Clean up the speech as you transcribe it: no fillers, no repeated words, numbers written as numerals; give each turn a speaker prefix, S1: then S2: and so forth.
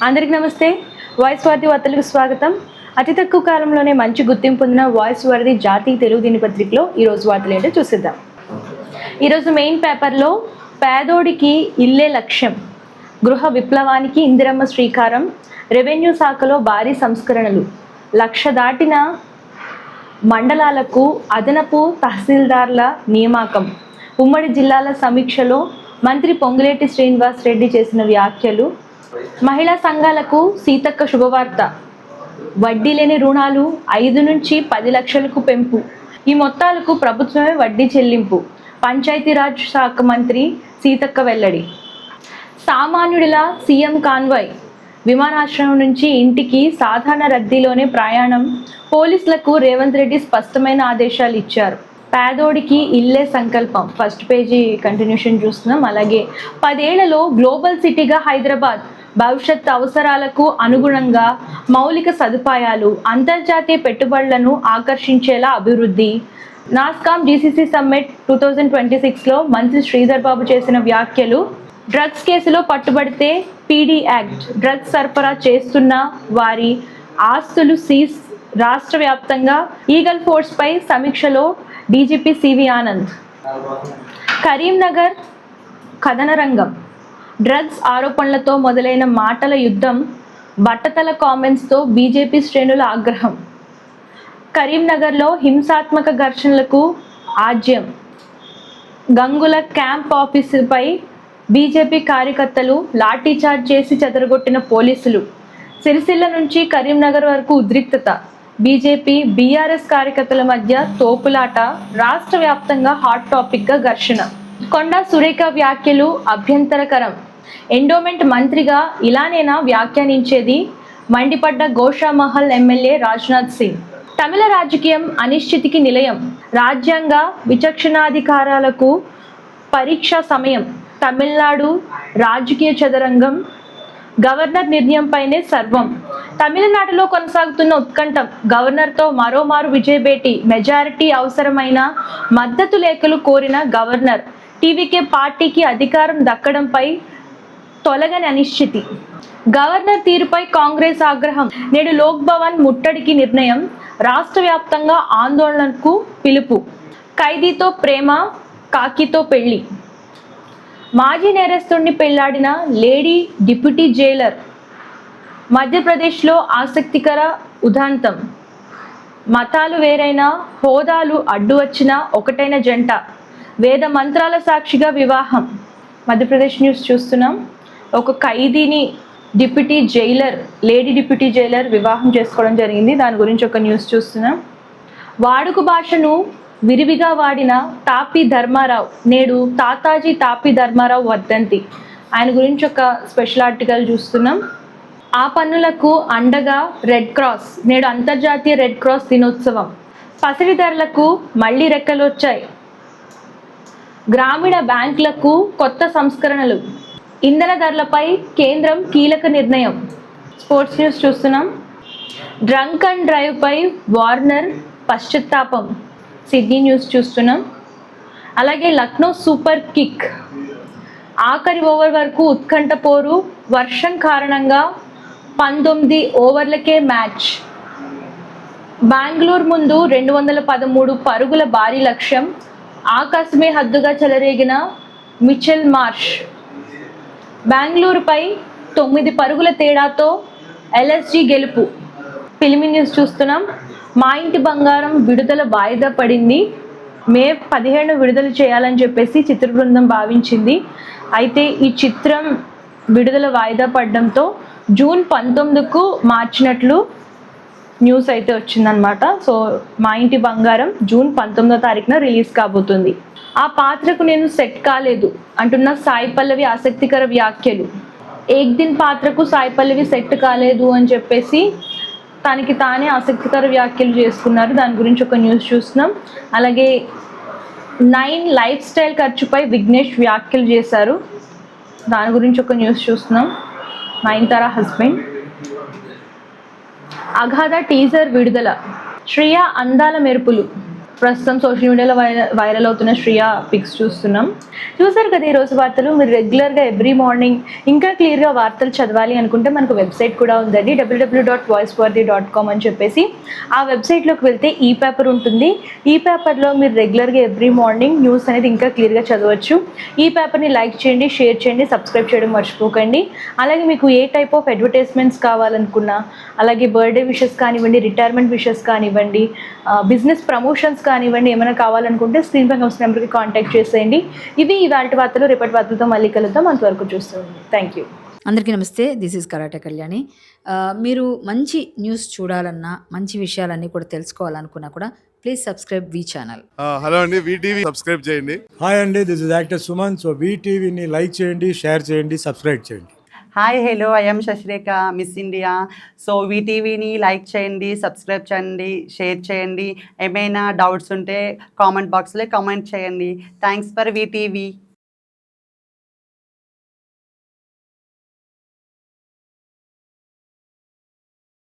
S1: అందరికీ నమస్తే. వాయిస్ వార్ది వార్తలకు స్వాగతం. అతి తక్కువ కాలంలోనే మంచి గుర్తింపు పొందిన వాయిస్ వార్ది జాతీయ తెలుగు దినపత్రికలో ఈరోజు వార్తలు ఏంటో చూసిద్దాం. ఈరోజు మెయిన్ పేపర్లో పేదోడికి ఇల్లే లక్ష్యం, గృహ విప్లవానికి ఇందిరమ్మ శ్రీకారం, రెవెన్యూ శాఖలో భారీ సంస్కరణలు, 1,00,000 దాటిన మండలాలకు అదనపు తహసీల్దార్ల నియామకం, ఉమ్మడి జిల్లాల సమీక్షలో మంత్రి పొంగులేటి శ్రీనివాస్ రెడ్డి చేసిన వ్యాఖ్యలు, మహిళా సంఘాలకు సీతక్క శుభవార్త, వడ్డీ లేని రుణాలు 5 నుంచి 10 లక్షలకు పెంపు, ఈ మొత్తాలకు ప్రభుత్వమే వడ్డీ చెల్లింపు, పంచాయతీరాజ్ శాఖ మంత్రి సీతక్క వెల్లడి. సామాన్యుడిలా సీఎం కాన్వాయ్, విమానాశ్రయం నుంచి ఇంటికి సాధారణ రద్దీలోనే ప్రయాణం, పోలీసులకు రేవంత్ రెడ్డి స్పష్టమైన ఆదేశాలు ఇచ్చారు. పేదోడికి ఇల్లే సంకల్పం, ఫస్ట్ పేజీ కంటిన్యూషన్ చూస్తున్నాం. అలాగే 10 ఏళ్లలో గ్లోబల్ సిటీగా హైదరాబాద్, భవిష్యత్ అవసరాలకు అనుగుణంగా మౌలిక సదుపాయాలు, అంతర్జాతీయ పెట్టుబడులను ఆకర్షించేలా అభివృద్ధి. నాస్కామ్ జీసీసీ సమ్మిట్ 2026లో మంత్రి శ్రీధర్ బాబు చేసిన వ్యాఖ్యలు. డ్రగ్స్ కేసులో పట్టుబడితే పీడీ యాక్ట్, డ్రగ్స్ సరఫరా చేస్తున్న వారి ఆస్తులు సీజ్. రాష్ట్ర వ్యాప్తంగా ఈగల్ ఫోర్స్ పై సమీక్షలో డీజీపీ సివి ఆనంద్. కరీంనగర్ కథనరంగం, డ్రగ్స్ ఆరోపణలతో మొదలైన మాటల యుద్ధం, బట్టతల కామెంట్స్తో బీజేపీ శ్రేణుల ఆగ్రహం. కరీంనగర్లో హింసాత్మక ఘర్షణలకు ఆజ్యం, గంగుల క్యాంప్ ఆఫీసుపై బీజేపీ కార్యకర్తలు లాఠీచార్జ్ చేసి చెదరగొట్టిన పోలీసులు. సిరిసిల్ల నుంచి కరీంనగర్ వరకు ఉద్రిక్తత, బీజేపీ బీఆర్ఎస్ కార్యకర్తల మధ్య తోపులాట, రాష్ట్ర వ్యాప్తంగా హాట్ టాపిక్గా ఘర్షణ. కొండా సురేఖ వ్యాఖ్యలు అభ్యంతరకరం, ఎండోమెంట్ మంత్రిగా ఇలానేనా వ్యాఖ్యానించేది, మండిపడ్డ గోషామహల్ ఎమ్మెల్యే రాజ్నాథ్ సింగ్. తమిళ రాజకీయం అనిశ్చితికి నిలయం, రాజ్యాంగ విచక్షణాధికారాలకు పరీక్ష సమయం, తమిళనాడు రాజకీయ చదరంగం, గవర్నర్ నిర్ణయంపైనే సర్వం. తమిళనాడులో కొనసాగుతున్న ఉత్కంఠం, గవర్నర్తో మరోమారు విజయ్ భేటీ, మెజారిటీ అవసరమైన మద్దతు లేఖలు కోరిన గవర్నర్. టీవీకే పార్టీకి అధికారం దక్కడంపై తొలగని అనిశ్చితి. గవర్నర్ తీరుపై కాంగ్రెస్ ఆగ్రహం, నేడు లోక్ భవన్ ముట్టడికి నిర్ణయం, రాష్ట్ర వ్యాప్తంగా ఆందోళనకు పిలుపు. ఖైదీతో ప్రేమ, కాకితో పెళ్లి, మాజీ నేరస్తుడిని పెళ్లాడిన లేడీ డిప్యూటీ జైలర్. మధ్యప్రదేశ్లో ఆసక్తికర ఉదాంతం, మతాలు వేరైన హోదాలు అడ్డు వచ్చిన ఒకటైన జంట, వేద మంత్రాల సాక్షిగా వివాహం. మధ్యప్రదేశ్ న్యూస్ చూస్తున్నాం. ఒక ఖైదీని deputy jailer, lady deputy jailer వివాహం చేసుకోవడం జరిగింది. దాని గురించి ఒక న్యూస్ చూస్తున్నాం. వాడుక భాషను విరివిగా వాడిన తాపీ ధర్మారావు, నేడు తాతాజీ తాపీ ధర్మారావు వర్ధంతి. ఆయన గురించి ఒక స్పెషల్ ఆర్టికల్ చూస్తున్నాం. ఆ పన్నులకు అండగా రెడ్ క్రాస్, నేడు అంతర్జాతీయ రెడ్ క్రాస్ దినోత్సవం. పసిడి ధరలకు మళ్లీ రెక్కలు వచ్చాయి, గ్రామీణ బ్యాంకులకు కొత్త సంస్కరణలు, ఇంధన ధరలపై కేంద్రం కీలక నిర్ణయం. స్పోర్ట్స్ న్యూస్ చూస్తున్నాం. డ్రంక్ అండ్ డ్రైవ్ పై వార్నర్ పశ్చాత్తాపం, సిడ్నీ న్యూస్ చూస్తున్నాం. అలాగే లక్నో సూపర్ కిక్, ఆఖరి ఓవర్ వరకు ఉత్కంఠ పోరు, వర్షం కారణంగా 19 ఓవర్లకే మ్యాచ్. బెంగళూరు ముందు 213 పరుగుల భారీ లక్ష్యం, ఆకాశమే హద్దుగా చెలరేగిన మిచెల్ మార్ష్. బెంగళూరుపై 9 పరుగుల తేడాతో ఎల్ఎస్జీ గెలుపు. ఫిల్మీ న్యూస్ చూస్తున్నాం. మా ఇంటి బంగారం విడుదల వాయిదా పడింది. మే 15 విడుదల చేయాలని చెప్పేసి చిత్ర బృందం భావించింది. అయితే ఈ చిత్రం విడుదల వాయిదా పడడంతో జూన్ 19కు మార్చినట్లు న్యూస్ అయితే వచ్చిందనమాట. సో మా ఇంటి బంగారం జూన్ 19వ తారీఖున రిలీజ్ కాబోతుంది. ఆ పాత్రకు నేను సెట్ కాలేదు అంటున్న సాయి పల్లవి ఆసక్తికర వ్యాఖ్యలు. ఏక్ దిన్ పాత్రకు సాయి పల్లవి సెట్ కాలేదు అని చెప్పేసి తనకి తానే ఆసక్తికర వ్యాఖ్యలు చేసుకున్నారు. దాని గురించి ఒక న్యూస్ చూస్తున్నాం. అలాగే 9 లైఫ్ స్టైల్ ఖర్చుపై విఘ్నేష్ వ్యాఖ్యలు చేశారు. దాని గురించి ఒక న్యూస్ చూస్తున్నాం. నయనతార హస్బెండ్. అగాధ టీజర్ విడుదల, శ్రియా అందాల మెరుపులు, ప్రస్తుతం సోషల్ మీడియాలో వైరల్ అవుతున్న శ్రియా పిక్స్ చూసారు కదా ఈరోజు వార్తలు. మీరు రెగ్యులర్గా ఎవ్రీ మార్నింగ్ ఇంకా క్లియర్గా వార్తలు చదవాలి అనుకుంటే మనకు వెబ్సైట్ కూడా ఉందండి, www.voiceworthy.com అని చెప్పేసి. ఆ వెబ్సైట్లోకి వెళ్తే ఈ పేపర్ ఉంటుంది. ఈ పేపర్లో మీరు రెగ్యులర్గా ఎవ్రీ మార్నింగ్ న్యూస్ అనేది ఇంకా క్లియర్గా చదవచ్చు. ఈ పేపర్ని లైక్ చేయండి, షేర్ చేయండి, సబ్స్క్రైబ్ చేయడం మర్చిపోకండి. అలాగే మీకు ఏ టైప్ ఆఫ్ అడ్వర్టైజ్మెంట్స్ కావాలనుకున్నా, అలాగే బర్త్డే విషెస్ కానివ్వండి, రిటైర్మెంట్ విషెస్ కానివ్వండి, బిజినెస్ ప్రమోషన్స్ కానివ్వండి, ఏమైనా కావాలనుకుంటే స్క్రీన్ పై వస్తున్న నెంబర్కి కాంటాక్ట్ చేసేయండి. ఇవి ఇవాళ వార్తలు. రేపటి వార్తలతో మళ్ళీ కలుద్దాం. అంతవరకు చూస్తుంది. Thank you.
S2: అందరికీ నమస్తే. This is karate Kalyani. మీరు మంచి న్యూస్ చూడాలన్నా, మంచి విషయాలన్నీ కూడా తెలుసుకోవాలనుకున్నా కూడా ప్లీజ్ సబ్స్క్రైబ్ వి ఛానల్.
S3: హలో అండి, వీటీవీ సబ్స్క్రైబ్ చేయండి.
S4: హాయ్ అండి, this is actor Suman. So వీటీవీని లైక్ చేయండి, షేర్ చేయండి, సబ్స్క్రైబ్ చేయండి.
S5: Hi hello, I'm Shashirekha, Miss India. So వీటీవీని లైక్ చేయండి, సబ్స్క్రైబ్ చేయండి, షేర్ చేయండి. ఏమైనా డౌట్స్ ఉంటే కామెంట్ బాక్స్లో కామెంట్ చేయండి. Thanks for VTV.